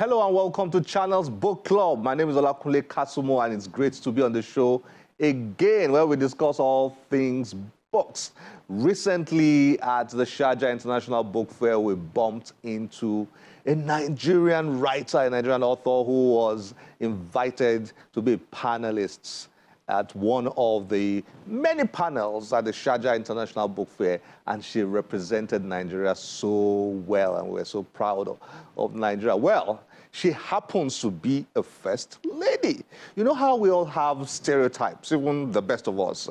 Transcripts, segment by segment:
Hello and welcome to Channel's Book Club. My name is Olakunle Kasumo and it's great to be on the show again where we discuss all things books. Recently at the Sharjah International Book Fair, we bumped into a Nigerian writer, a Nigerian author who was invited to be panelists at one of the many panels at the Sharjah International Book Fair, and she represented Nigeria so well, and we're so proud of Nigeria. Well, she happens to be a first lady. You know how we all have stereotypes, even the best of us.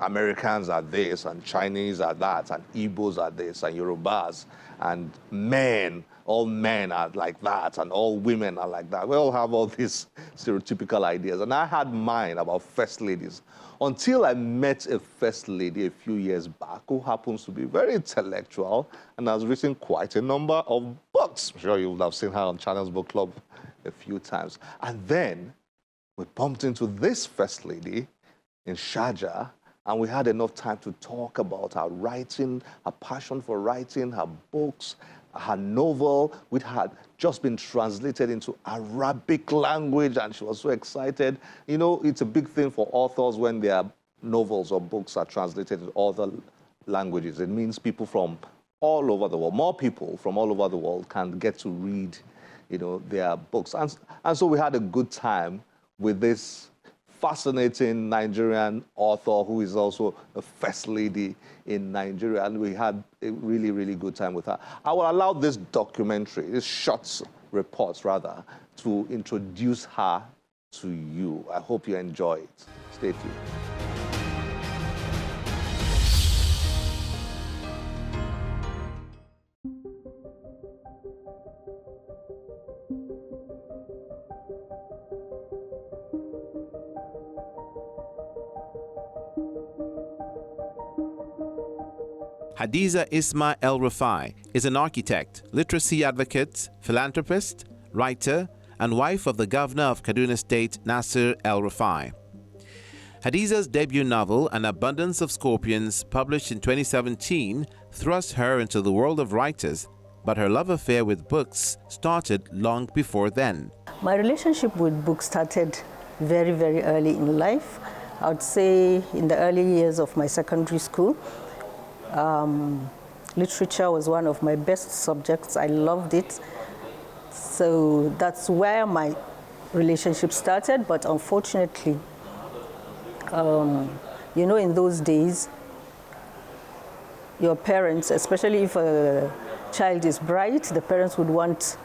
Americans are this, and Chinese are that, and Igbos are this, and Yorubas, and men, all men are like that, and all women are like that. We all have all these stereotypical ideas. And I had mine about first ladies until I met a first lady a few years back who happens to be very intellectual and has written quite a number of books. I'm sure you would have seen her on Channel's Book Club a few times. And then we bumped into this first lady in Sharjah, and we had enough time to talk about her writing, her passion for writing, her books, her novel, which had just been translated into Arabic language, and she was so excited. You know, it's a big thing for authors when their novels or books are translated in other languages. It means people from all over the world, more people from all over the world can get to read, you know, their books. And so we had a good time with this fascinating Nigerian author who is also a first lady in Nigeria, and we had a really, really good time with her. I will allow this documentary, this short reports rather, to introduce her to you. I hope you enjoy it. Stay tuned. Hadiza Isma El-Rufai is an architect, literacy advocate, philanthropist, writer, and wife of the governor of Kaduna State, Nasir El-Rufai. Hadiza's debut novel, An Abundance of Scorpions, published in 2017, thrust her into the world of writers, but her love affair with books started long before then. My relationship with books started very, very early in life. I would say in the early years of my secondary school. Literature was one of my best subjects. I loved it. So that's where my relationship started. But unfortunately, you know, in those days, your parents, especially if a child is bright, the parents would want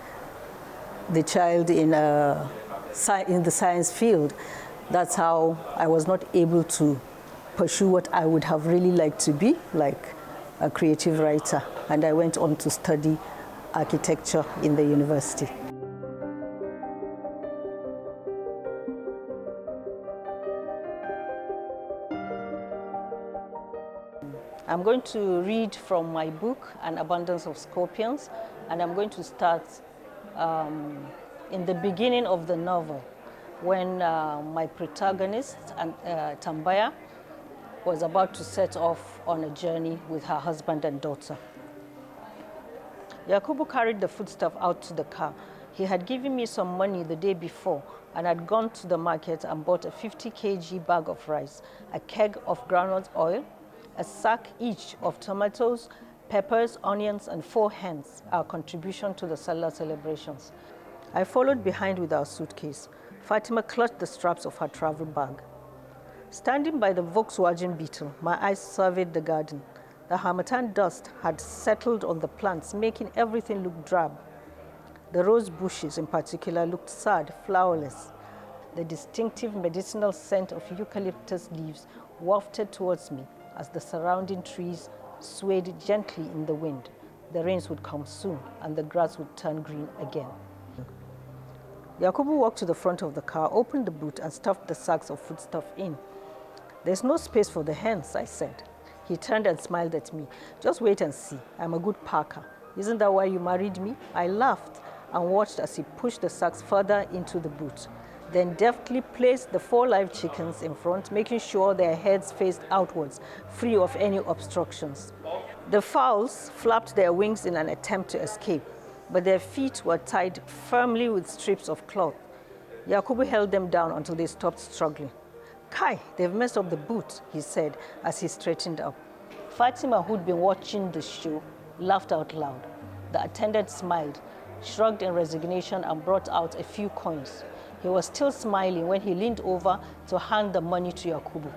the child in the science field. That's how I was not able to pursue what I would have really liked to be, like a creative writer, and I went on to study architecture in the university. I'm going to read from my book, An Abundance of Scorpions, and I'm going to start in the beginning of the novel, when my protagonist, Tambaya, was about to set off on a journey with her husband and daughter. Yakubu carried the foodstuff out to the car. He had given me some money the day before and had gone to the market and bought a 50 kg bag of rice, a keg of groundnut oil, a sack each of tomatoes, peppers, onions, and 4 hens, our contribution to the Salah celebrations. I followed behind with our suitcase. Fatima clutched the straps of her travel bag. Standing by the Volkswagen Beetle, my eyes surveyed the garden. The harmattan dust had settled on the plants, making everything look drab. The rose bushes in particular looked sad, flowerless. The distinctive medicinal scent of eucalyptus leaves wafted towards me as the surrounding trees swayed gently in the wind. The rains would come soon, and the grass would turn green again. Yakubu walked to the front of the car, opened the boot, and stuffed the sacks of foodstuff in. "There's no space for the hens," I said. He turned and smiled at me. "Just wait and see. I'm a good packer. Isn't that why you married me?" I laughed and watched as he pushed the sacks further into the boot, then deftly placed the 4 live chickens in front, making sure their heads faced outwards, free of any obstructions. The fowls flapped their wings in an attempt to escape. but their feet were tied firmly with strips of cloth. Yakubu held them down until they stopped struggling. Kai, they've messed up the boot, he said as he straightened up. Fatima, who'd been watching the show, laughed out loud. The attendant smiled, shrugged in resignation, and brought out a few coins. He was still smiling when he leaned over to hand the money to Yakubu.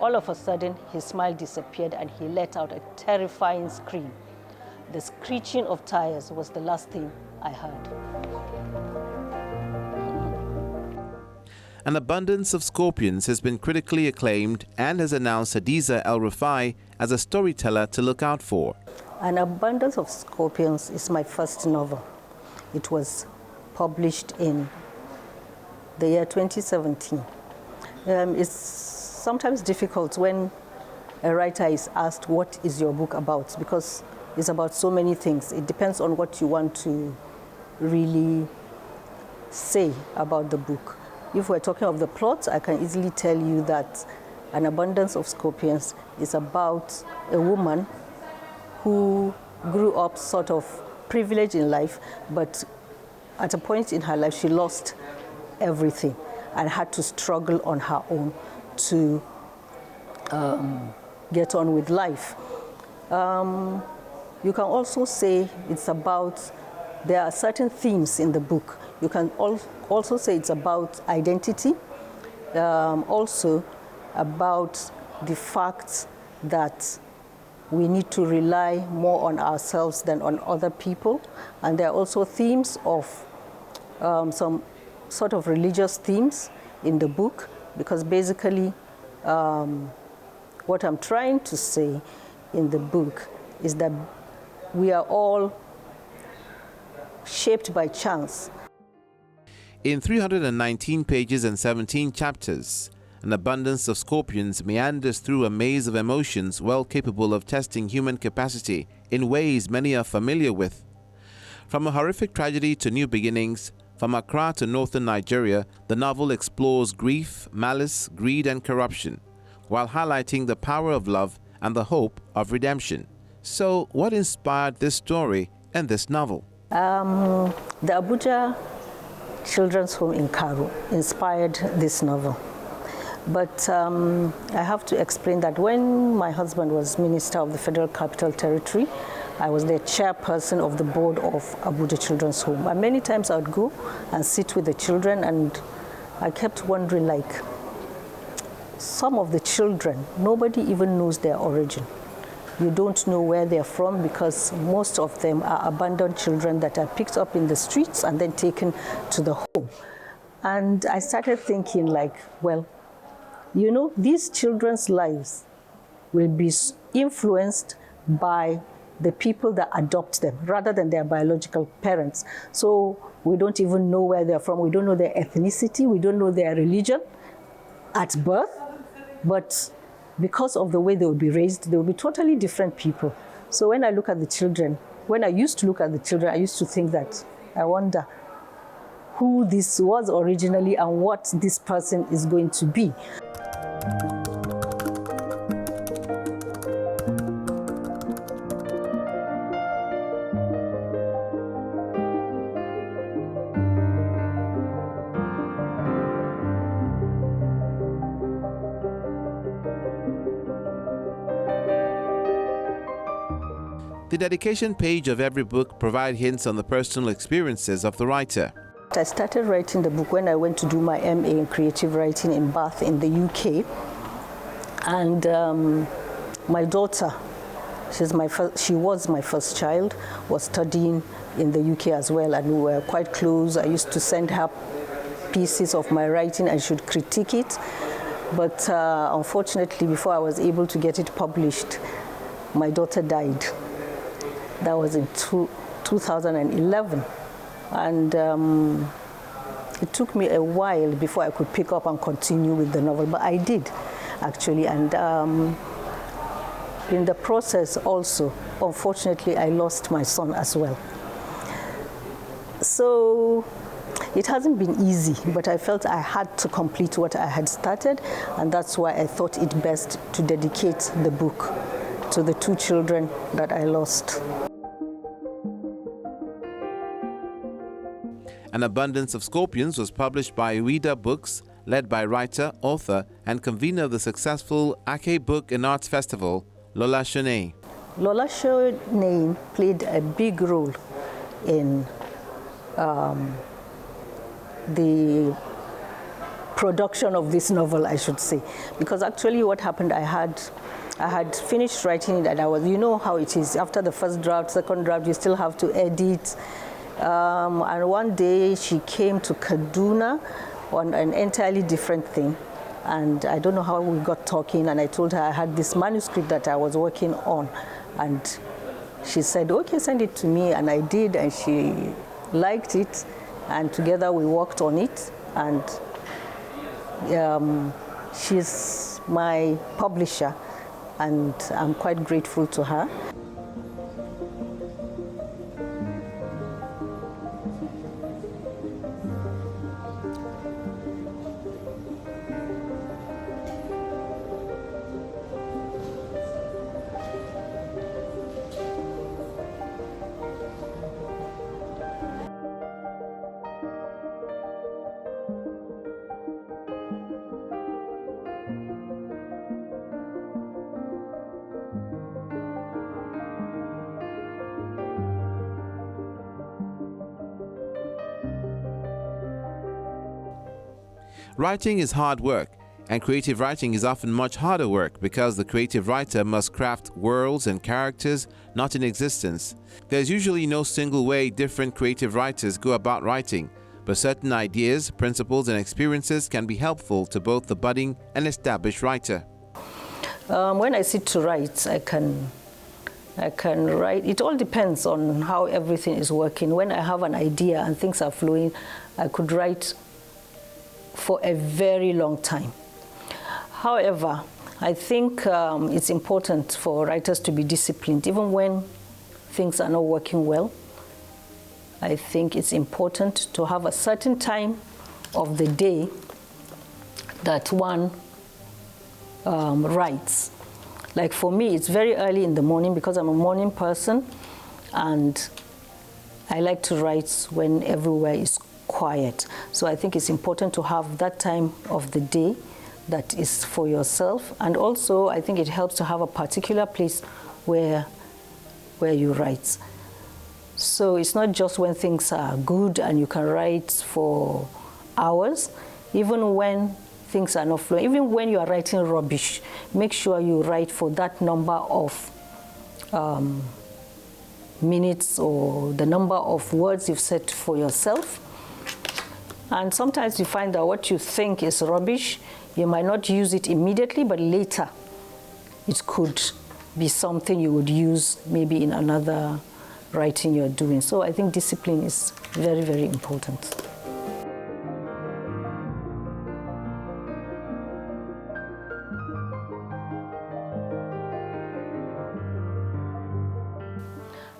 All of a sudden, his smile disappeared and he let out a terrifying scream. The screeching of tires was the last thing I heard. An Abundance of Scorpions has been critically acclaimed and has announced Hadiza El-Rufai as a storyteller to look out for. An Abundance of Scorpions is my first novel. It was published in the year 2017. It's sometimes difficult when a writer is asked, what is your book about? Because it's about so many things. It depends on what you want to really say about the book. If we're talking of the plot, I can easily tell you that An Abundance of Scorpions is about a woman who grew up sort of privileged in life, but at a point in her life, she lost everything and had to struggle on her own to get on with life. You can also say it's about, there are certain themes in the book. You can also say it's about identity, also about the fact that we need to rely more on ourselves than on other people. And there are also themes of some sort of religious themes in the book, because basically what I'm trying to say in the book is that we are all shaped by chance. In 319 pages and 17 chapters, An Abundance of Scorpions meanders through a maze of emotions well capable of testing human capacity in ways many are familiar with. From a horrific tragedy to new beginnings, from Accra to northern Nigeria, the novel explores grief, malice, greed, and corruption, while highlighting the power of love and the hope of redemption. So, what inspired this story and this novel? The Abuja Children's Home in Karo inspired this novel. But I have to explain that when my husband was Minister of the Federal Capital Territory, I was the chairperson of the board of Abuja Children's Home. And many times I would go and sit with the children, and I kept wondering, like, some of the children, nobody even knows their origin. You don't know where they're from, because most of them are abandoned children that are picked up in the streets and then taken to the home. And I started thinking, like, well, you know, these children's lives will be influenced by the people that adopt them rather than their biological parents. So we don't even know where they're from. We don't know their ethnicity. We don't know their religion at birth. But because of the way they will be raised, they will be totally different people. So when I look at the children, when I used to look at the children, I used to think that, I wonder who this was originally and what this person is going to be. The dedication page of every book provides hints on the personal experiences of the writer. I started writing the book when I went to do my MA in creative writing in Bath in the UK. And my daughter, she was my first child, was studying in the UK as well, and we were quite close. I used to send her pieces of my writing and she'd critique it. But unfortunately, before I was able to get it published, my daughter died. That was in 2011. And it took me a while before I could pick up and continue with the novel, but I did, actually. And in the process also, unfortunately, I lost my son as well. So it hasn't been easy, but I felt I had to complete what I had started, and that's why I thought it best to dedicate the book to the two children that I lost. An Abundance of Scorpions was published by Reader Books, led by writer, author, and convener of the successful Ake Book and Arts Festival, Lola Shoney. Lola Shoney played a big role in the production of this novel, I should say, because actually what happened, I had finished writing it, and I was, you know how it is, after the first draft, second draft, you still have to edit. And one day she came to Kaduna on an entirely different thing, and I don't know how we got talking, and I told her I had this manuscript that I was working on, and she said, okay, send it to me, and I did, and she liked it, and together we worked on it, and she's my publisher, and I'm quite grateful to her. Writing is hard work, and creative writing is often much harder work because the creative writer must craft worlds and characters not in existence. There's usually no single way different creative writers go about writing, but certain ideas, principles, and experiences can be helpful to both the budding and established writer. When I sit to write, I can write. It all depends on how everything is working. When I have an idea and things are flowing, I could write for a very long time. However, I think it's important for writers to be disciplined, even when things are not working well. I think it's important to have a certain time of the day that one writes. Like for me, it's very early in the morning because I'm a morning person, and I like to write when everywhere is quiet. So I think it's important to have that time of the day that is for yourself, and also I think it helps to have a particular place where you write. So it's not just when things are good and you can write for hours. Even when things are not flowing, even when you are writing rubbish, make sure you write for that number of minutes or the number of words you've set for yourself. And sometimes you find that what you think is rubbish, you might not use it immediately, but later it could be something you would use maybe in another writing you're doing. So I think discipline is very, very important.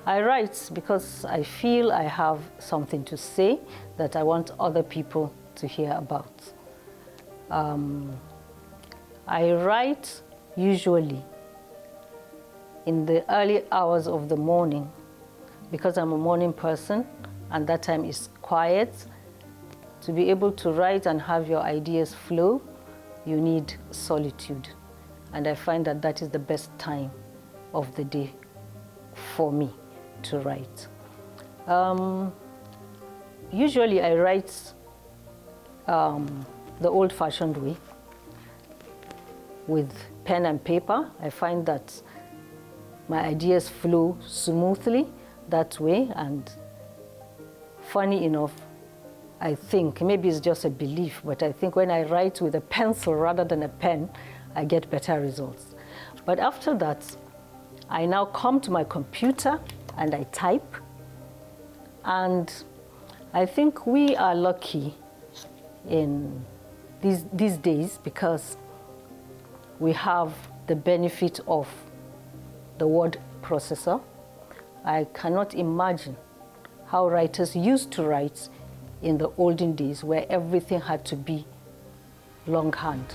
I write because I feel I have something to say that I want other people to hear about. I write usually in the early hours of the morning because I'm a morning person, and that time is quiet. To be able to write and have your ideas flow, you need solitude. And I find that that is the best time of the day for me to write. Usually I write the old-fashioned way with pen and paper. I find that my ideas flow smoothly that way, and funny enough, I think, maybe it's just a belief, but I think when I write with a pencil rather than a pen, I get better results. But after that, I now come to my computer and I type. And I think we are lucky in these days because we have the benefit of the word processor. I cannot imagine how writers used to write in the olden days where everything had to be longhand.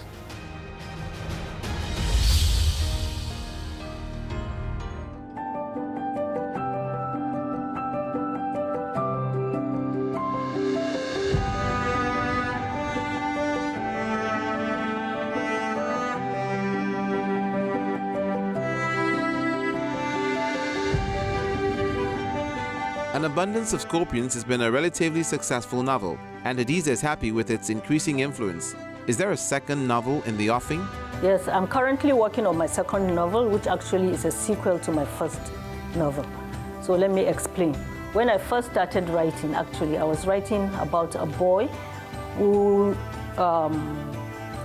An Abundance of Scorpions has been a relatively successful novel, and Hadiza is happy with its increasing influence. Is there a second novel in the offing? Yes, I'm currently working on my second novel, which actually is a sequel to my first novel. So let me explain. When I first started writing, actually, I was writing about a boy who,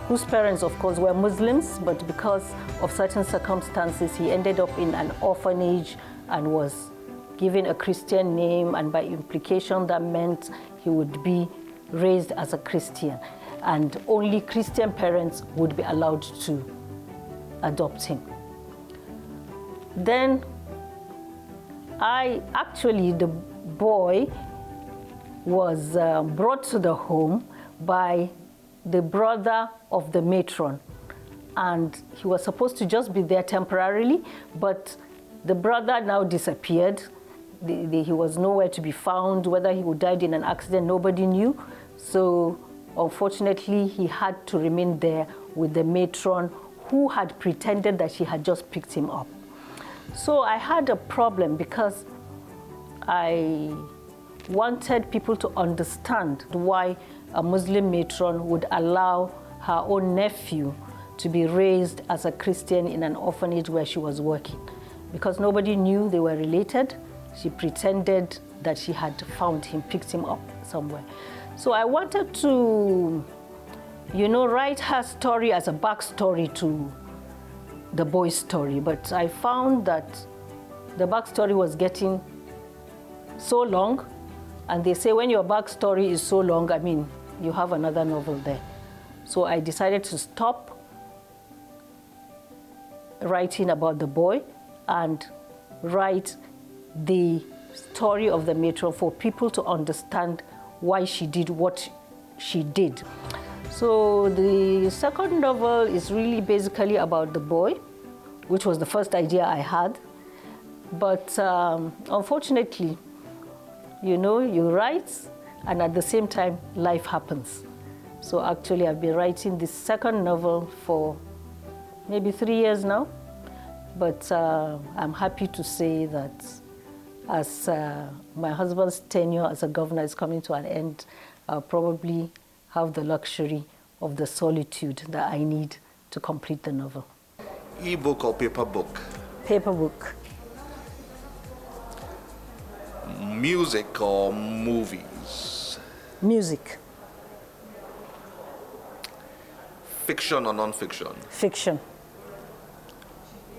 whose parents, of course, were Muslims, but because of certain circumstances, he ended up in an orphanage and was given a Christian name, and by implication, that meant he would be raised as a Christian, and only Christian parents would be allowed to adopt him. Then the boy was brought to the home by the brother of the matron, and he was supposed to just be there temporarily, but the brother now disappeared. He was nowhere to be found. Whether he would died in an accident, nobody knew. So unfortunately, he had to remain there with the matron, who had pretended that she had just picked him up. So I had a problem because I wanted people to understand why a Muslim matron would allow her own nephew to be raised as a Christian in an orphanage where she was working. Because nobody knew they were related, she pretended that she had found him, picked him up somewhere. So I wanted to, write her story as a backstory to the boy's story, but I found that the backstory was getting so long, and they say when your backstory is so long, you have another novel there. So I decided to stop writing about the boy and write the story of the matron for people to understand why she did what she did. So the second novel is really basically about the boy, which was the first idea I had. But unfortunately, you write, and at the same time, life happens. So actually, I've been writing this second novel for maybe 3 years now. But I'm happy to say that as my husband's tenure as a governor is coming to an end, I'll probably have the luxury of the solitude that I need to complete the novel. E-book or paper book? Paper book. Music or movies? Music. Fiction or non-fiction? Fiction.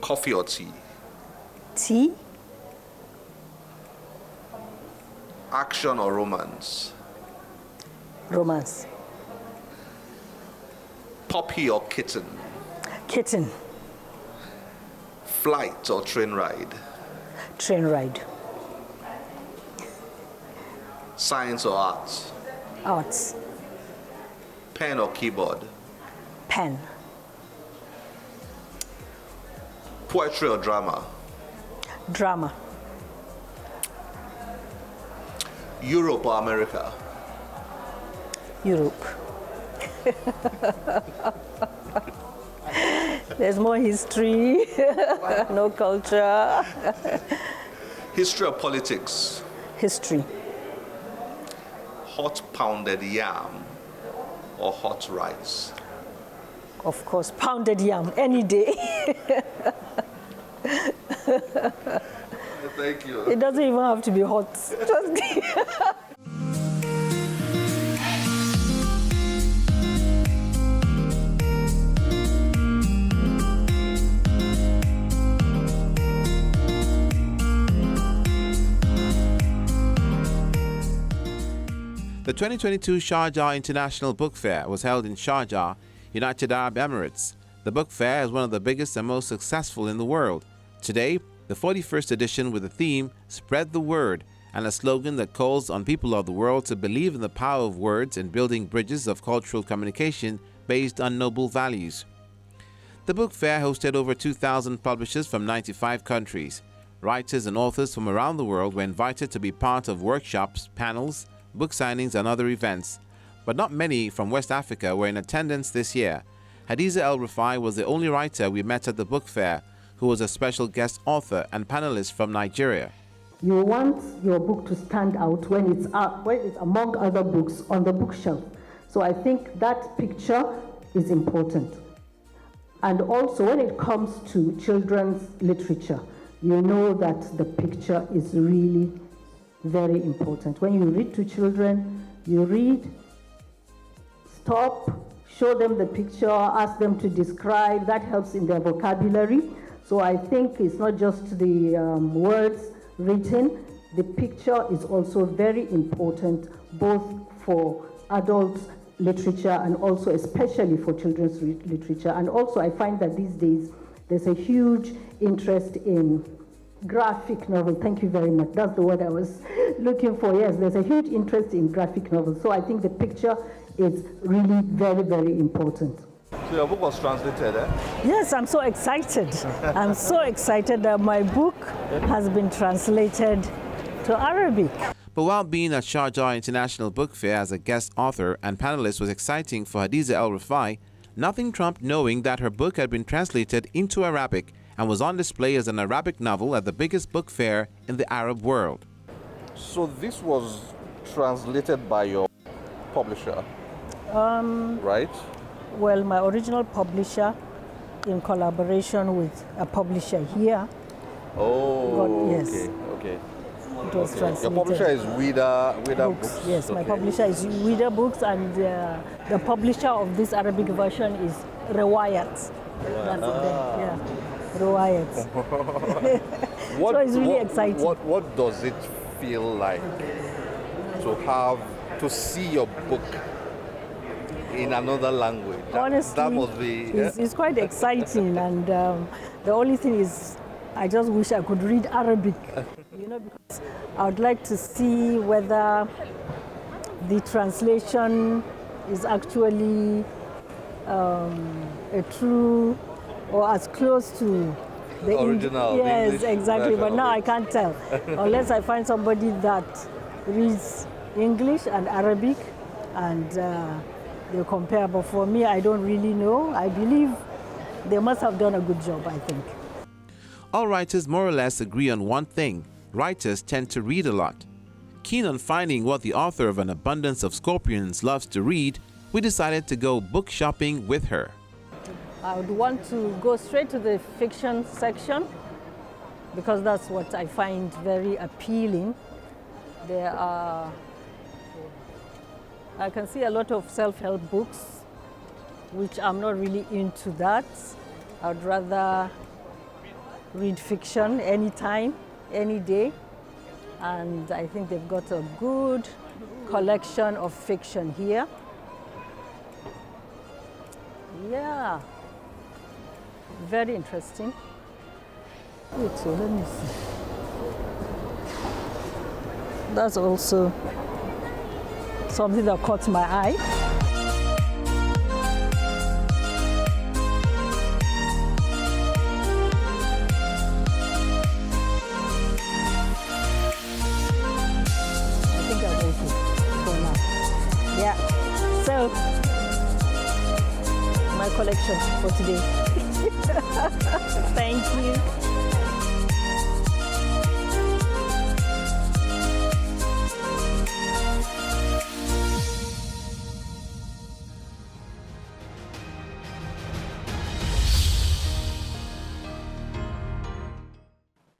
Coffee or tea? Tea. Action or romance? Romance. Puppy or kitten? Kitten. Flight or train ride? Train ride. Science or arts? Arts. Pen or keyboard? Pen. Poetry or drama? Drama. Europe or America? Europe. There's more history, no culture. History or politics? History. Hot pounded yam or hot rice? Of course, pounded yam any day. Thank you. It doesn't even have to be hot. The 2022 Sharjah International Book Fair was held in Sharjah, United Arab Emirates. The book fair is one of the biggest and most successful in the world. Today, the 41st edition with the theme Spread the Word and a slogan that calls on people of the world to believe in the power of words in building bridges of cultural communication based on noble values. The book fair hosted over 2,000 publishers from 95 countries. Writers and authors from around the world were invited to be part of workshops, panels, book signings and other events, but not many from West Africa were in attendance this year. Hadiza El-Rufai was the only writer we met at the book fair who was a special guest author and panelist from Nigeria. You want your book to stand out when it's among other books on the bookshelf. So I think that picture is important. And also when it comes to children's literature, you know that the picture is really very important. When you read to children, you read, stop, show them the picture, ask them to describe. That helps in their vocabulary. So I think it's not just the words written. The picture is also very important, both for adult literature and also especially for children's literature. And also I find that these days there's a huge interest in graphic novel. Thank you very much. That's the word I was looking for. Yes, there's a huge interest in graphic novels. So I think the picture is really very, very important. So your book was translated, eh? Yes, I'm so excited. I'm so excited that my book has been translated to Arabic. But while being at Sharjah International Book Fair as a guest author and panelist was exciting for Hadiza El-Rufai, nothing trumped knowing that her book had been translated into Arabic and was on display as an Arabic novel at the biggest book fair in the Arab world. So this was translated by your publisher, right? Well, my original publisher, in collaboration with a publisher here. Oh, yes. Okay. It was translated. Your publisher is Wida Books? Yes, my publisher is Wida Books, and the publisher of this Arabic version is Riwayat. That's it there. Yeah, Riwayat. So it's really exciting. What does it feel like to see your book in another language? Honestly, that must be. It's quite exciting, and the only thing is, I just wish I could read Arabic, because I would like to see whether the translation is actually a true or as close to the original. Yes, English exactly. But now I can't tell unless I find somebody that reads English and Arabic and they compare. But for me, I don't really know. I believe they must have done a good job, I think. All writers more or less agree on one thing: writers tend to read a lot. Keen on finding what the author of An Abundance of Scorpions loves to read, we decided to go book shopping with her. I would want to go straight to the fiction section because that's what I find very appealing. I can see a lot of self-help books, which I'm not really into that. I'd rather read fiction anytime, any day. And I think they've got a good collection of fiction here. Yeah, very interesting. Wait, so let me see. That's also something that caught my eye. I think I'll take it for now. Yeah, so my collection for today. Thank you.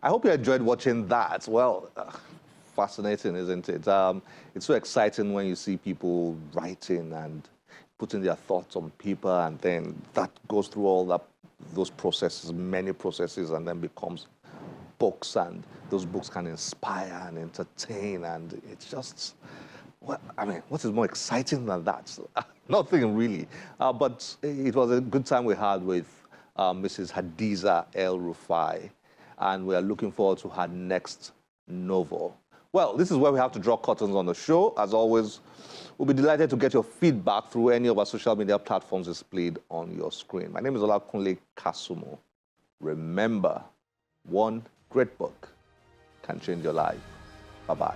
I hope you enjoyed watching that. Well, fascinating, isn't it? It's so exciting when you see people writing and putting their thoughts on paper, and then that goes through all those processes, many processes, and then becomes books, and those books can inspire and entertain, and it's just, well, I mean, what is more exciting than that? Nothing really. But it was a good time we had with Mrs. Hadiza El-Rufai, and we are looking forward to her next novel. Well, this is where we have to draw curtains on the show. As always, we'll be delighted to get your feedback through any of our social media platforms displayed on your screen. My name is Olakunle Kasumo. Remember, one great book can change your life. Bye-bye.